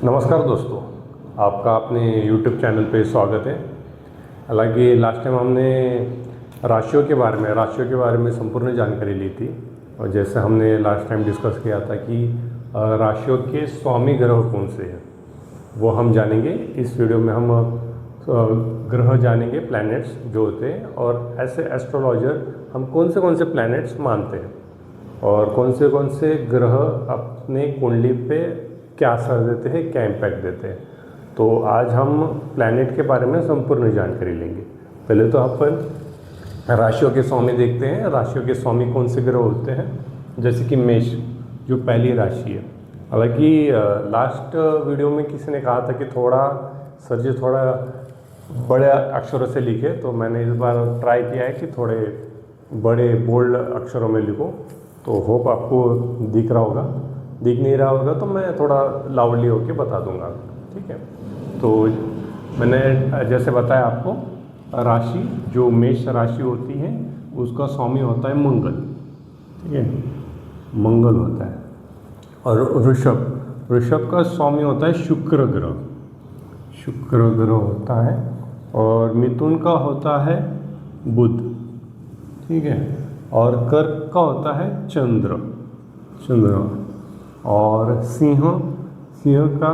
नमस्कार दोस्तों, आपका अपने YouTube चैनल पे स्वागत है। हालांकि लास्ट टाइम हमने राशियों के बारे में संपूर्ण जानकारी ली थी और जैसे हमने लास्ट टाइम डिस्कस किया था कि राशियों के स्वामी ग्रह कौन से हैं वो हम जानेंगे। इस वीडियो में हम ग्रह जानेंगे, प्लैनेट्स जो होते हैं, और ऐसे एस्ट्रोलॉजर हम कौन से प्लैनेट्स मानते हैं और कौन से ग्रह अपने कुंडली पे क्या असर देते हैं, क्या इम्पैक्ट देते हैं। तो आज हम प्लैनेट के बारे में संपूर्ण जानकारी लेंगे। पहले तो अपन राशियों के स्वामी देखते हैं। राशियों के स्वामी कौन से ग्रह होते हैं, जैसे कि मेष जो पहली राशि है। हालांकि लास्ट वीडियो में किसी ने कहा था कि थोड़ा बड़े अक्षरों से लिखे, तो मैंने इस बार ट्राई किया है कि थोड़े बड़े बोल्ड अक्षरों में लिखो। तो होप आपको दिख नहीं रहा होगा तो मैं थोड़ा लाउडली होके बता दूंगा, ठीक है। तो मैंने जैसे बताया आपको, राशि जो मेष राशि होती है उसका स्वामी होता है मंगल, ठीक है, मंगल होता है। और ऋषभ का स्वामी होता है शुक्र ग्रह होता है। और मिथुन का होता है बुध, ठीक है। और कर्क का होता है चंद्र। और सिंह का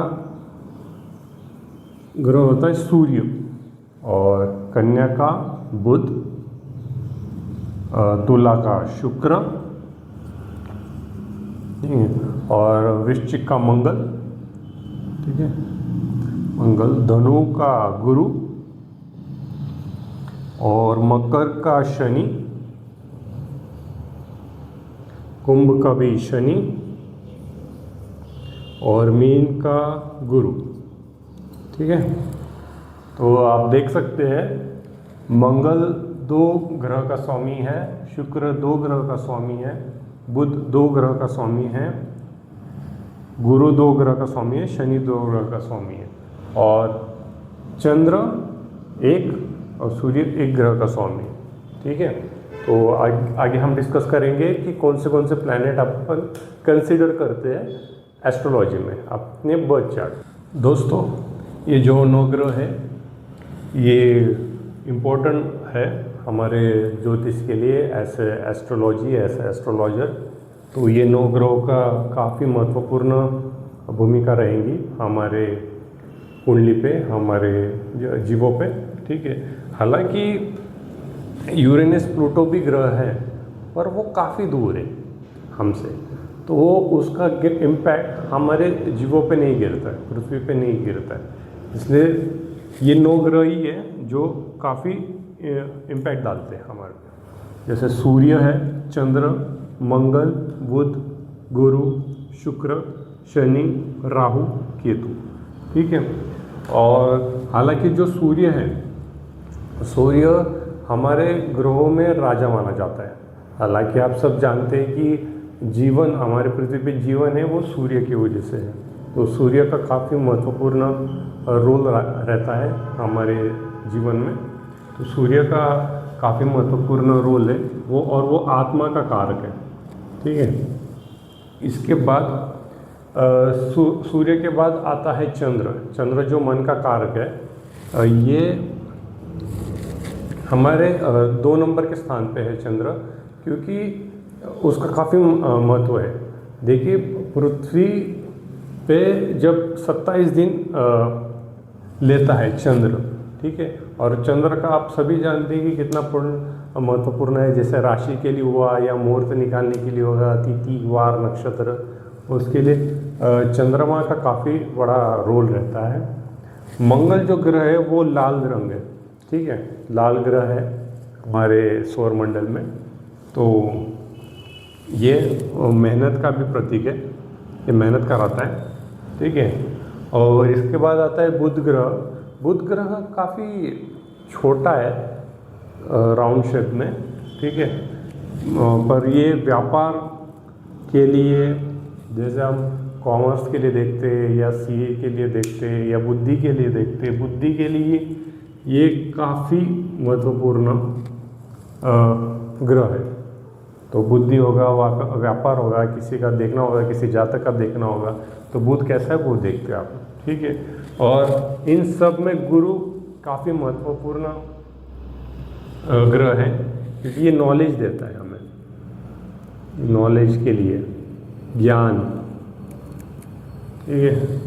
ग्रह होता है सूर्य। और कन्या का बुध, तुला का शुक्र, ठीक है। और वृश्चिक का मंगल, ठीक है, धनु का गुरु। और मकर का शनि, कुंभ का भी शनि, और मीन का गुरु, ठीक है। तो आप देख सकते हैं मंगल 2 ग्रह का स्वामी है, शुक्र 2 ग्रह का स्वामी है, बुध 2 ग्रह का स्वामी है, गुरु 2 ग्रह का स्वामी है, शनि 2 ग्रह का स्वामी है, और चंद्र 1 और सूर्य 1 ग्रह का स्वामी है, ठीक है। तो आगे हम डिस्कस करेंगे कि कौन से प्लैनेट अपन कंसीडर करते हैं एस्ट्रोलॉजी में अपने बर्थ चार्ट। दोस्तों, ये जो 9 ग्रह है ये इम्पोर्टेंट है हमारे ज्योतिष के लिए, ऐसे एस्ट्रोलॉजर। तो ये 9 ग्रहों का काफ़ी महत्वपूर्ण भूमिका रहेंगी हमारे कुंडली पे, हमारे जीवों पे, ठीक है। हालांकि यूरेनस प्लूटो भी ग्रह है पर वो काफ़ी दूर है हमसे, तो वो उसका इम्पैक्ट हमारे जीवों पे नहीं गिरता है, पृथ्वी पे नहीं गिरता है। इसलिए ये 9 ग्रह ही है जो काफ़ी इम्पैक्ट डालते हैं हमारे पे। जैसे सूर्य है, चंद्र, मंगल, बुध, गुरु, शुक्र, शनि, राहु, केतु, ठीक है। और हालांकि जो सूर्य है, सूर्य हमारे ग्रहों में राजा माना जाता है। हालांकि आप सब जानते हैं कि जीवन, हमारे पृथ्वी पे जीवन है वो सूर्य की वजह से है। तो सूर्य का काफ़ी महत्वपूर्ण रोल रहता है हमारे जीवन में। तो सूर्य का काफ़ी महत्वपूर्ण रोल है वो, और वो आत्मा का कारक है, ठीक है। इसके बाद सूर्य के बाद आता है चंद्र जो मन का कारक है। ये हमारे 2 नंबर के स्थान पे है चंद्र, क्योंकि उसका काफ़ी महत्व है। देखिए, पृथ्वी पे जब 27 दिन लेता है चंद्र, ठीक है। और चंद्र का आप सभी जानते हैं कि कितना महत्वपूर्ण है। जैसे राशि के लिए हुआ या मुहूर्त निकालने के लिए होगा, तिथि, वार, नक्षत्र, उसके लिए चंद्रमा का काफ़ी बड़ा रोल रहता है। मंगल जो ग्रह है वो लाल रंग है, ठीक है, लाल ग्रह है हमारे सौर मंडल में। तो ये मेहनत का भी प्रतीक है, ये मेहनत कराता है, ठीक है। और इसके बाद आता है बुध ग्रह काफ़ी छोटा है राउंड शेप में, ठीक है। पर ये व्यापार के लिए, जैसे हम कॉमर्स के लिए देखते हैं या सीए के लिए देखते हैं या बुद्धि के लिए देखते हैं, बुद्धि के लिए ये काफ़ी महत्वपूर्ण ग्रह है। तो बुद्धि होगा, व्यापार होगा, किसी का देखना होगा, किसी जातक का देखना होगा, तो बुध कैसा है वो देखते हैं आप, ठीक है। और इन सब में गुरु काफ़ी महत्वपूर्ण ग्रह है, क्योंकि ये नॉलेज देता है हमें, नॉलेज के लिए, ज्ञान, ठीक है।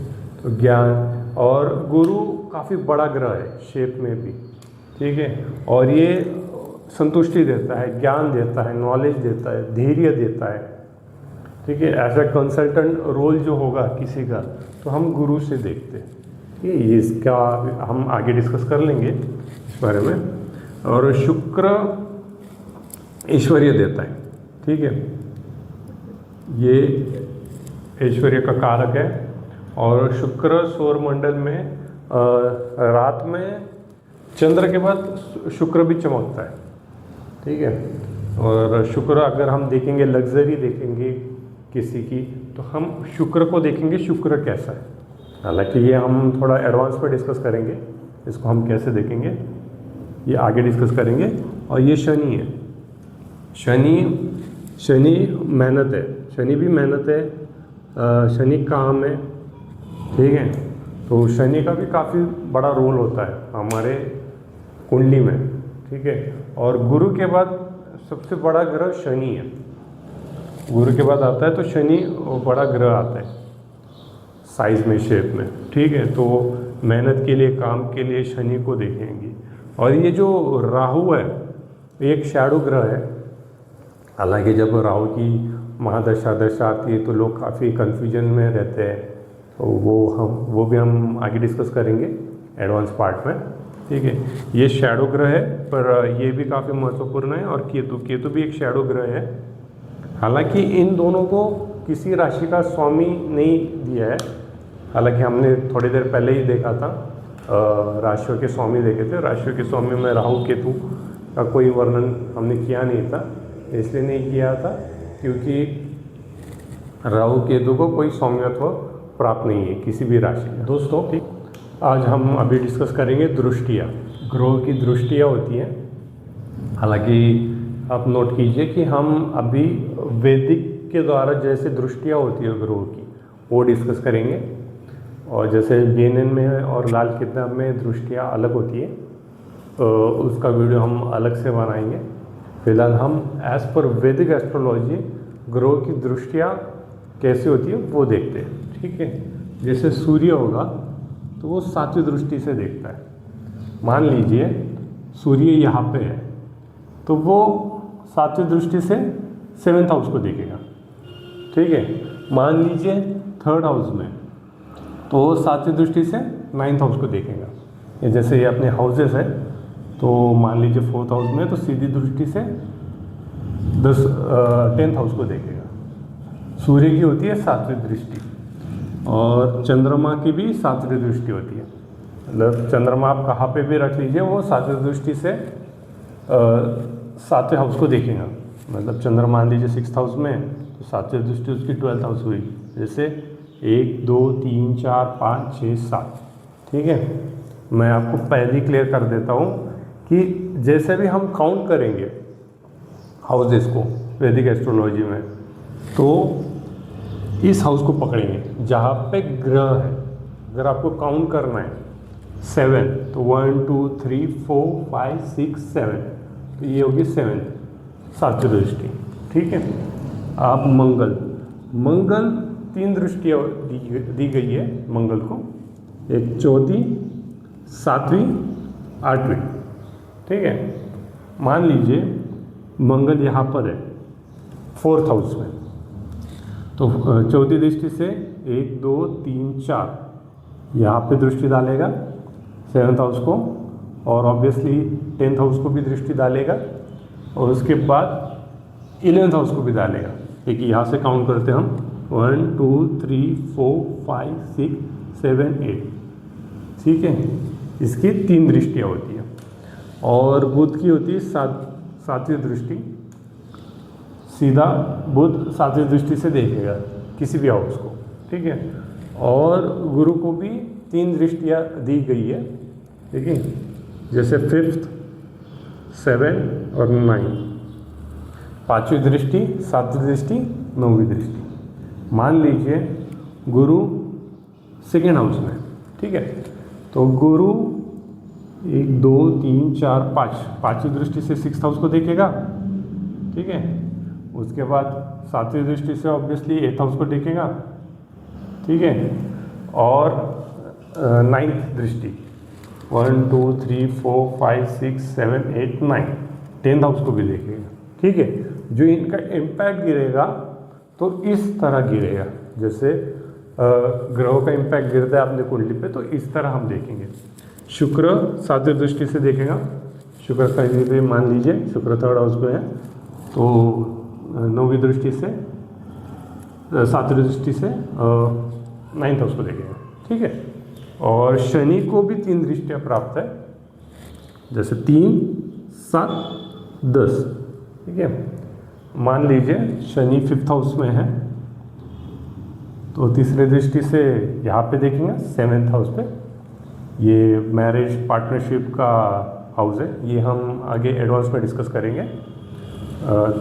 तो ज्ञान, और गुरु काफ़ी बड़ा ग्रह है शेप में भी, ठीक है। और ये संतुष्टि देता है, ज्ञान देता है, नॉलेज देता है, धैर्य देता है, ठीक है। ऐसा कंसल्टेंट रोल जो होगा किसी का, तो हम गुरु से देखते हैं, ठीक है। इसका हम आगे डिस्कस कर लेंगे इस बारे में। और शुक्र ऐश्वर्य देता है, ठीक है, ये ऐश्वर्य का कारक है। और शुक्र सौरमंडल में रात में चंद्र के बाद शुक्र भी चमकता है, ठीक है। और शुक्र अगर हम देखेंगे, लग्जरी देखेंगे किसी की, तो हम शुक्र को देखेंगे, शुक्र कैसा है। हालांकि ये हम थोड़ा एडवांस पे डिस्कस करेंगे, इसको हम कैसे देखेंगे ये आगे डिस्कस करेंगे। और ये शनि है, शनि मेहनत है, शनि भी मेहनत है, शनि काम है, ठीक है। तो शनि का भी काफ़ी बड़ा रोल होता है हमारे कुंडली में, ठीक है। और गुरु के बाद सबसे बड़ा ग्रह शनि है, गुरु के बाद आता है तो शनि बड़ा ग्रह आता है साइज में, शेप में, ठीक है। तो मेहनत के लिए, काम के लिए शनि को देखेंगे। और ये जो राहु है, एक शैडो ग्रह है। हालांकि जब राहु की महादशा दशा आती है तो लोग काफ़ी कन्फ्यूजन में रहते हैं, तो वो भी हम आगे डिस्कस करेंगे एडवांस पार्ट में, ठीक है। ये शैडो ग्रह है, पर ये भी काफ़ी महत्वपूर्ण है। और केतु भी एक शैडो ग्रह है। हालांकि इन दोनों को किसी राशि का स्वामी नहीं दिया है, हालांकि हमने थोड़ी देर पहले ही देखा था, राशियों के स्वामी देखे थे। राशियों के स्वामी में राहु केतु का कोई वर्णन हमने किया नहीं था, इसलिए नहीं किया था क्योंकि राहु केतु को कोई स्वामित्व प्राप्त नहीं है किसी भी राशि में। दोस्तों, ठीक, आज हम अभी डिस्कस करेंगे दृष्टियाँ, ग्रहों की दृष्टियाँ होती हैं। हालांकि आप नोट कीजिए कि हम अभी वैदिक के द्वारा जैसे दृष्टियाँ होती है ग्रहों की, वो डिस्कस करेंगे। और जैसे BNN में और लाल किताब में दृष्टियाँ अलग होती है, तो उसका वीडियो हम अलग से बनाएंगे। फिलहाल हम एज़ पर वैदिक एस्ट्रोलॉजी ग्रहों की दृष्टियाँ कैसे होती है वो देखते हैं, ठीक है। जैसे सूर्य होगा तो वो सातवीं दृष्टि से देखता है। मान लीजिए सूर्य यहाँ पे है, तो वो सातवीं दृष्टि से 7th हाउस को देखेगा, ठीक है। मान लीजिए 3rd हाउस में, तो वो सातवीं दृष्टि से 9th हाउस को देखेगा। ये जैसे ये अपने हाउसेस है, तो मान लीजिए 4th हाउस में, तो सीधी दृष्टि से 10th हाउस को देखेगा। सूर्य की होती है सातवीं दृष्टि, और चंद्रमा की भी सातवीं दृष्टि होती है। मतलब चंद्रमा आप कहाँ पे भी रख लीजिए, वो सातवीं दृष्टि से 7वें हाउस को देखेगा। मतलब चंद्रमा मान लीजिए 6th हाउस में, तो सातवीं दृष्टि उसकी 12th हाउस हुई। जैसे 1 2 3 4 5 6 7, ठीक है। मैं आपको पहले ही क्लियर कर देता हूँ कि जैसे भी हम काउंट करेंगे हाउसेस को वैदिक एस्ट्रोलॉजी में, तो इस हाउस को पकड़ेंगे जहाँ पे ग्रह है। अगर आपको काउंट करना है 7, तो 1 2 3 4 5 6 7, तो ये होगी 7th सातवीं दृष्टि, ठीक है। आप मंगल 3 दृष्टियाँ दी गई है मंगल को, एक 4वीं 7वीं 8वीं, ठीक है। मान लीजिए मंगल यहाँ पर है 4th हाउस में, तो 4वीं दृष्टि से 1 2 3 4 यहाँ पे दृष्टि डालेगा 7th हाउस को, और ऑब्वियसली 10th हाउस को भी दृष्टि डालेगा, और उसके बाद 11th हाउस को भी डालेगा। देखिए यहाँ से काउंट करते हैं हम 1 2 3 4 5 6 7 8, ठीक है। इसकी 3 दृष्टियाँ होती है। और बुध की होती है सातवीं दृष्टि, सीधा बुध सातवीं दृष्टि से देखेगा किसी भी हाउस को, ठीक है। और गुरु को भी 3 दृष्टियाँ दी गई है, ठीक है। जैसे 5th 7 और 9, 5वीं दृष्टि 7वीं दृष्टि 9वीं दृष्टि। मान लीजिए गुरु सेकेंड हाउस में, ठीक है। तो गुरु 1 2 3 4 5 पांचवी दृष्टि से 6th हाउस को देखेगा, ठीक है। उसके बाद 7वीं दृष्टि से ऑब्वियसली 8th हाउस को देखेगा, ठीक है। और 9th दृष्टि 1 2 3 4 5 6 7 8 9 10th हाउस को भी देखेगा, ठीक है। जो इनका इम्पैक्ट गिरेगा तो इस तरह गिरेगा, जैसे ग्रहों का इम्पैक्ट गिरता है अपने कुंडली पे, तो इस तरह हम देखेंगे। शुक्र 7वीं दृष्टि से देखेगा, शुक्र का भी मान लीजिए शुक्र 3rd हाउस में है, तो 9वीं दृष्टि से 7वीं दृष्टि से 9th हाउस को देखेगा, ठीक है। और शनि को भी 3 दृष्टियाँ प्राप्त है, जैसे 3 7 10, ठीक है। मान लीजिए शनि 5th हाउस में है, तो तीसरी दृष्टि से यहाँ पे देखेंगे 7th हाउस पे। ये मैरिज पार्टनरशिप का हाउस है, ये हम आगे एडवांस में डिस्कस करेंगे।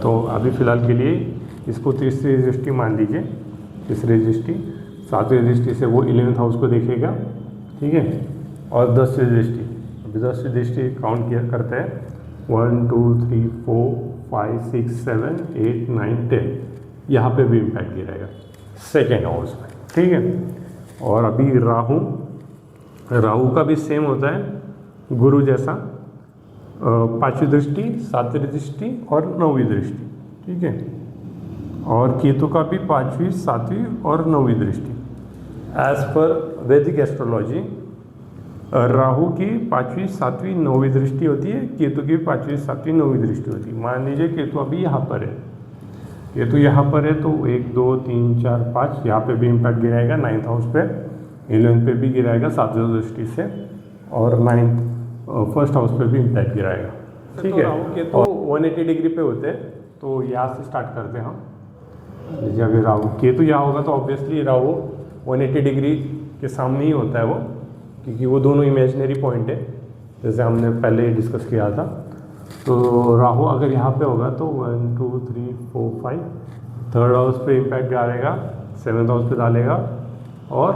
तो अभी फ़िलहाल के लिए इसको तीसरी दृष्टि मान लीजिए। तीसरी दृष्टि 7वीं दृष्टि से वो 11th हाउस को देखेगा, ठीक है। और 10वीं दृष्टि, अभी 10वीं दृष्टि काउंट किया करते हैं 1 2 3 4 5 6 7 8 9 10, यहाँ पे भी इम्पैक्ट गिरेगा सेकेंड हाउस में, ठीक है। और अभी राहु का भी सेम होता है गुरु जैसा, 5वीं दृष्टि 7वीं दृष्टि और 9वीं दृष्टि, ठीक है। और केतु का भी 5वीं 7वीं और 9वीं दृष्टि। एज पर वैदिक एस्ट्रोलॉजी राहु की 5वीं 7वीं 9वीं दृष्टि होती है, केतु की 5वीं 7वीं 9वीं दृष्टि होती है। मान लीजिए केतु अभी यहाँ पर है, केतु यहाँ पर है, तो 1 2 3 4 5 यहाँ पे भी इम्पैक्ट गिराएगा 9th हाउस पे, 11th पे भी गिराएगा 7वीं दृष्टि से, और 1st हाउस पे भी इम्पैक्ट गिराएगा, ठीक है। राहु केतु 180 डिग्री पे होते हैं, तो यहाँ से स्टार्ट करते हैं हम। लीजिए अगर राहु केतु यहाँ होगा तो ऑब्वियसली राहु 180 डिग्री के सामने ही होता है वो, क्योंकि वो दोनों इमेजिनरी पॉइंट है, जैसे हमने पहले डिस्कस किया था। तो राहु अगर यहाँ पे होगा तो 1 2 3 4 5 3rd हाउस पे इम्पैक्ट डालेगा, 7th हाउस पे डालेगा, और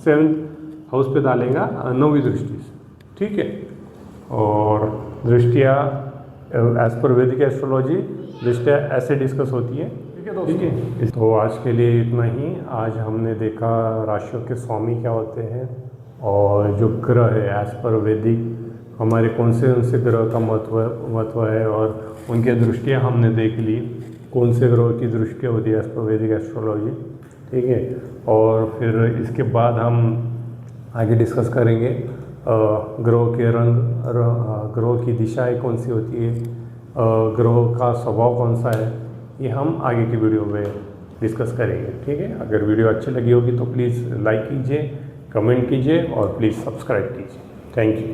7th हाउस पे डालेगा 9वीं दृष्टि से, ठीक है। और दृष्टियाँ एज पर वैदिक एस्ट्रोलॉजी दृष्टियाँ ऐसे डिस्कस होती है, ठीक है दोस्तों, ठीक है। तो आज के लिए इतना ही। आज हमने देखा राशियों के स्वामी क्या होते हैं, और जो ग्रह है एज पर वैदिक हमारे कौन से ग्रह का महत्व है, और उनके दृष्टियाँ हमने देख ली, कौन से ग्रह की दृष्टियाँ होती है एज पर वैदिक एस्ट्रोलॉजी, ठीक है। और फिर इसके बाद हम आगे डिस्कस करेंगे ग्रहों के रंग, ग्रहों की दिशाएं कौन सी होती है, ग्रहों का स्वभाव कौन सा है, ये हम आगे की वीडियो में डिस्कस करेंगे, ठीक है। अगर वीडियो अच्छी लगी होगी तो प्लीज़ लाइक कीजिए, कमेंट कीजिए और प्लीज़ सब्सक्राइब कीजिए। Thank you.